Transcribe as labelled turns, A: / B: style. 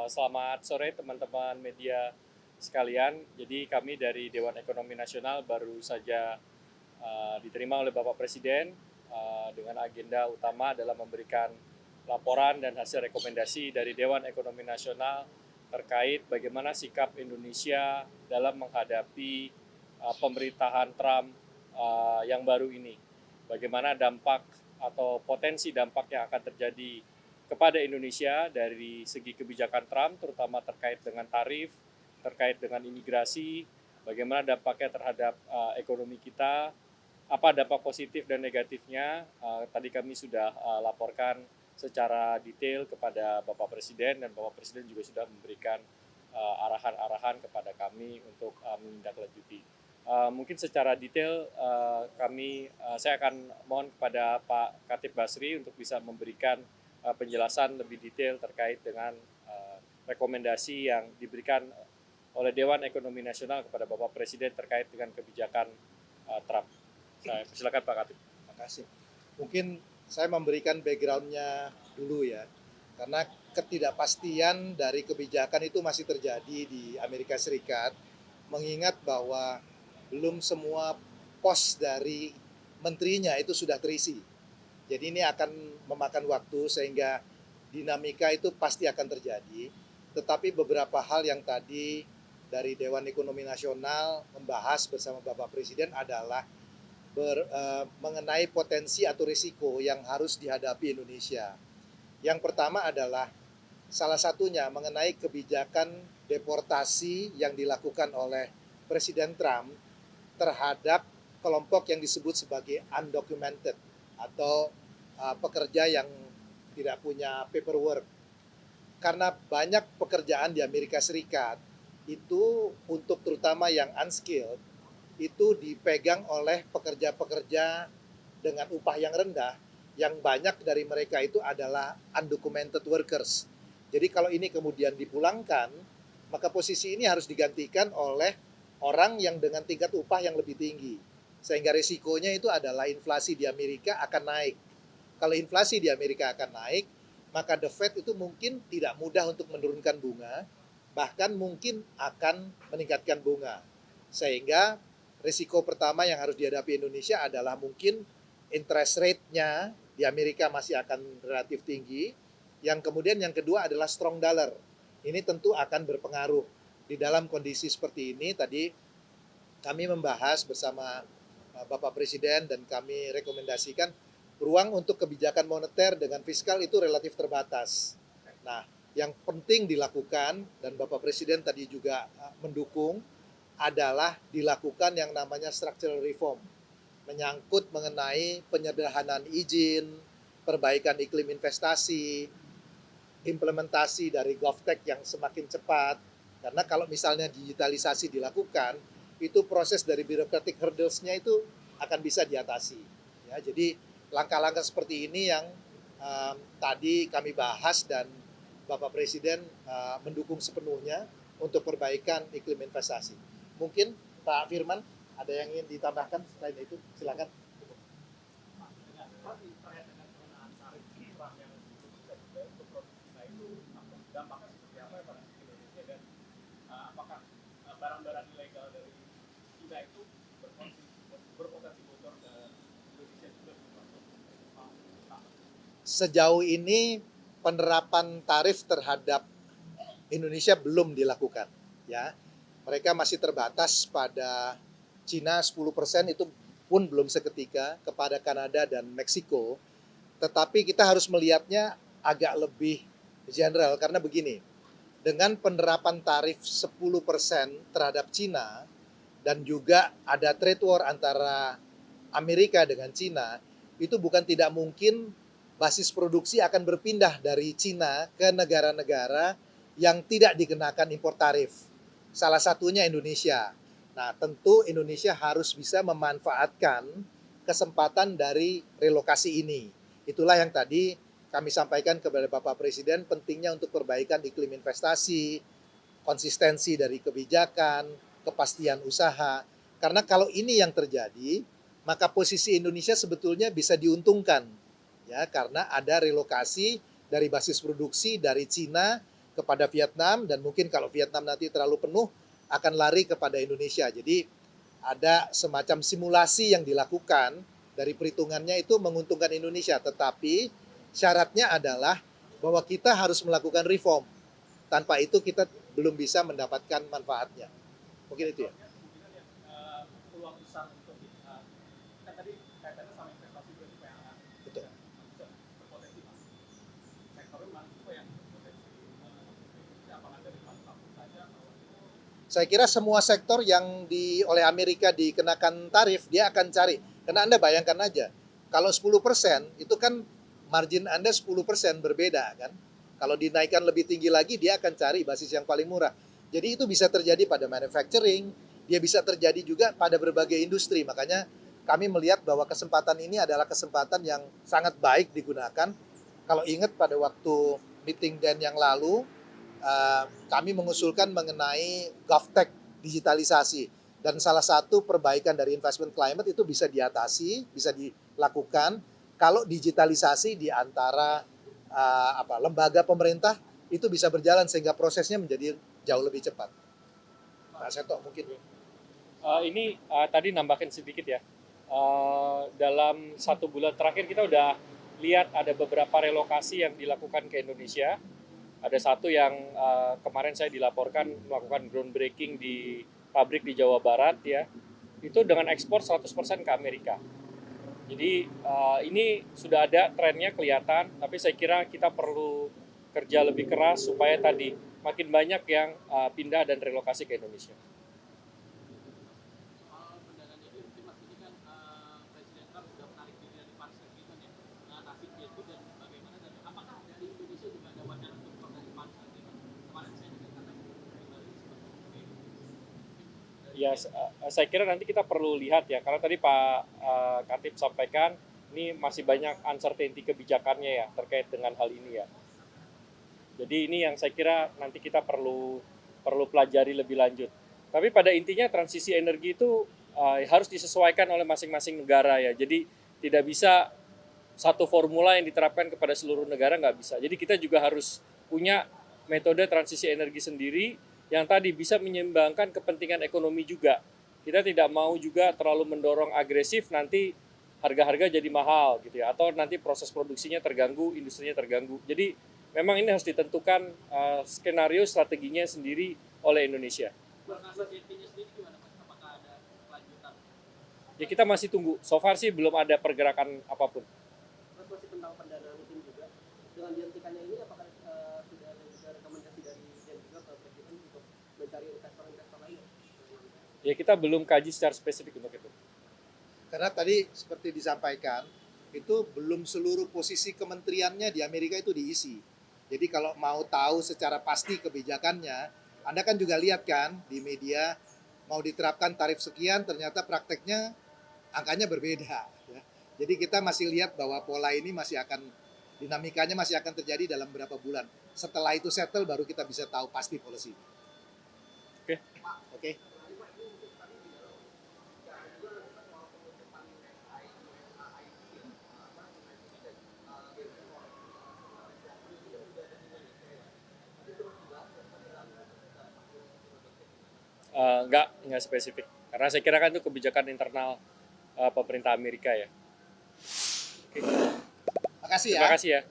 A: Selamat sore teman-teman media sekalian. Jadi kami dari Dewan Ekonomi Nasional baru saja diterima oleh Bapak Presiden dengan agenda utama adalah memberikan laporan dan hasil rekomendasi dari Dewan Ekonomi Nasional terkait bagaimana sikap Indonesia dalam menghadapi pemerintahan Trump yang baru ini. Bagaimana dampak atau potensi dampak yang akan terjadi kepada Indonesia dari segi kebijakan Trump, terutama terkait dengan tarif, terkait dengan imigrasi, bagaimana dampaknya terhadap ekonomi kita, apa dampak positif dan negatifnya. Tadi kami sudah laporkan secara detail kepada Bapak Presiden dan Bapak Presiden juga sudah memberikan arahan-arahan kepada kami untuk menindaklanjuti. Mungkin secara detail saya akan mohon kepada Pak Khatib Basri untuk bisa memberikan penjelasan lebih detail terkait dengan rekomendasi yang diberikan oleh Dewan Ekonomi Nasional kepada Bapak Presiden terkait dengan kebijakan Trump. Saya persilakan Pak Khatib.
B: Terima kasih. Mungkin saya memberikan background-nya dulu ya, karena ketidakpastian dari kebijakan itu masih terjadi di Amerika Serikat, mengingat bahwa belum semua pos dari menterinya itu sudah terisi. Jadi ini akan memakan waktu sehingga dinamika itu pasti akan terjadi. Tetapi beberapa hal yang tadi dari Dewan Ekonomi Nasional membahas bersama Bapak Presiden adalah mengenai potensi atau risiko yang harus dihadapi Indonesia. Yang pertama adalah salah satunya mengenai kebijakan deportasi yang dilakukan oleh Presiden Trump terhadap kelompok yang disebut sebagai undocumented atau pekerja yang tidak punya paperwork. Karena banyak pekerjaan di Amerika Serikat itu untuk terutama yang unskilled itu dipegang oleh pekerja-pekerja dengan upah yang rendah, yang banyak dari mereka itu adalah undocumented workers. Jadi kalau ini kemudian dipulangkan, maka posisi ini harus digantikan oleh orang yang dengan tingkat upah yang lebih tinggi. Sehingga risikonya itu adalah inflasi di Amerika akan naik. Kalau inflasi di Amerika akan naik, maka the Fed itu mungkin tidak mudah untuk menurunkan bunga, bahkan mungkin akan meningkatkan bunga. Sehingga risiko pertama yang harus dihadapi Indonesia adalah mungkin interest rate-nya di Amerika masih akan relatif tinggi. Yang kemudian yang kedua adalah strong dollar. Ini tentu akan berpengaruh. Di dalam kondisi seperti ini tadi kami membahas bersama Bapak Presiden dan kami rekomendasikan ruang untuk kebijakan moneter dengan fiskal itu relatif terbatas. Nah, yang penting dilakukan dan Bapak Presiden tadi juga mendukung adalah dilakukan yang namanya structural reform, menyangkut mengenai penyederhanaan izin, perbaikan iklim investasi, implementasi dari GovTech yang semakin cepat. Karena kalau misalnya digitalisasi dilakukan, itu proses dari bureaucratic hurdles-nya itu akan bisa diatasi. Ya, jadi langkah-langkah seperti ini yang tadi kami bahas dan Bapak Presiden mendukung sepenuhnya untuk perbaikan iklim investasi. Mungkin Pak Firman ada yang ingin ditambahkan selain itu, silakan.
A: Barang-barang ilegal dari China itu berpotensi bocor ke Indonesia juga.
B: Sejauh ini penerapan tarif terhadap Indonesia belum dilakukan, ya. Mereka masih terbatas pada Cina 10%, itu pun belum seketika, kepada Kanada dan Meksiko. Tetapi kita harus melihatnya agak lebih general karena begini. Dengan penerapan tarif 10% terhadap Cina dan juga ada trade war antara Amerika dengan Cina, itu bukan tidak mungkin basis produksi akan berpindah dari Cina ke negara-negara yang tidak dikenakan impor tarif. Salah satunya Indonesia. Nah, tentu Indonesia harus bisa memanfaatkan kesempatan dari relokasi ini. Itulah yang tadi kami sampaikan kepada Bapak Presiden, pentingnya untuk perbaikan iklim investasi, konsistensi dari kebijakan, kepastian usaha. Karena kalau ini yang terjadi, maka posisi Indonesia sebetulnya bisa diuntungkan. Ya, karena ada relokasi dari basis produksi dari Cina kepada Vietnam, dan mungkin kalau Vietnam nanti terlalu penuh akan lari kepada Indonesia. Jadi ada semacam simulasi yang dilakukan, dari perhitungannya itu menguntungkan Indonesia, tetapi syaratnya adalah bahwa kita harus melakukan reform. Tanpa itu kita belum bisa mendapatkan manfaatnya. Mungkin itu ya.
A: Peluang besar untuk kita tadi kaitannya sama investasi juga di PLN.
B: Betul.
A: Berpotensi mas. Sektornya mana juga yang berpotensi? Apakah dari manufaktur saja?
B: Saya kira semua sektor yang oleh Amerika dikenakan tarif, dia akan cari. Karena Anda bayangkan aja, kalau 10% itu kan margin Anda 10% berbeda kan. Kalau dinaikkan lebih tinggi lagi, dia akan cari basis yang paling murah. Jadi itu bisa terjadi pada manufacturing, dia bisa terjadi juga pada berbagai industri. Makanya kami melihat bahwa kesempatan ini adalah kesempatan yang sangat baik digunakan. Kalau ingat pada waktu meeting Dan yang lalu, kami mengusulkan mengenai GovTech digitalisasi. Dan salah satu perbaikan dari investment climate itu bisa diatasi, bisa dilakukan kalau digitalisasi di antara lembaga pemerintah itu bisa berjalan sehingga prosesnya menjadi jauh lebih cepat. Pak Seto mungkin.
A: Ini tadi nambahin sedikit ya. Dalam 1 bulan terakhir kita udah lihat ada beberapa relokasi yang dilakukan ke Indonesia. Ada satu yang kemarin saya dilaporkan melakukan groundbreaking di pabrik di Jawa Barat ya. Itu dengan ekspor 100% ke Amerika. Jadi ini sudah ada trennya kelihatan, tapi saya kira kita perlu kerja lebih keras supaya tadi makin banyak yang pindah dan relokasi ke Indonesia. Ya, saya kira nanti kita perlu lihat ya, karena tadi Pak Katib sampaikan, ini masih banyak uncertainty kebijakannya ya, terkait dengan hal ini ya. Jadi ini yang saya kira nanti kita perlu pelajari lebih lanjut. Tapi pada intinya transisi energi itu harus disesuaikan oleh masing-masing negara ya. Jadi tidak bisa satu formula yang diterapkan kepada seluruh negara, nggak bisa. Jadi kita juga harus punya metode transisi energi sendiri yang tadi bisa menyeimbangkan kepentingan ekonomi juga. Kita tidak mau juga terlalu mendorong agresif, nanti harga-harga jadi mahal gitu ya, atau nanti proses produksinya terganggu, industrinya terganggu. Jadi memang ini harus ditentukan skenario strateginya sendiri oleh Indonesia. Ya kita masih tunggu. So far sih belum ada pergerakan apapun.
C: Terus masih tentang pendanaan tim juga. Dengan dihentikannya ini apakah sudah ada rekomendasi dari Dan juga ke Presiden untuk mencari investor-investor lain?
A: Ya kita belum kaji secara spesifik untuk itu.
B: Karena tadi seperti disampaikan, itu belum seluruh posisi kementeriannya di Amerika itu diisi. Jadi kalau mau tahu secara pasti kebijakannya, Anda kan juga lihat kan di media, mau diterapkan tarif sekian, ternyata prakteknya angkanya berbeda. Ya. Jadi kita masih lihat bahwa pola ini masih akan, dinamikanya masih akan terjadi dalam beberapa bulan. Setelah itu settle, baru kita bisa tahu pasti polisi.
A: Oke.
B: Oke.
A: Enggak spesifik. Karena saya kira kan itu kebijakan internal pemerintah Amerika ya.
B: Makasih ya.
A: Terima kasih ya.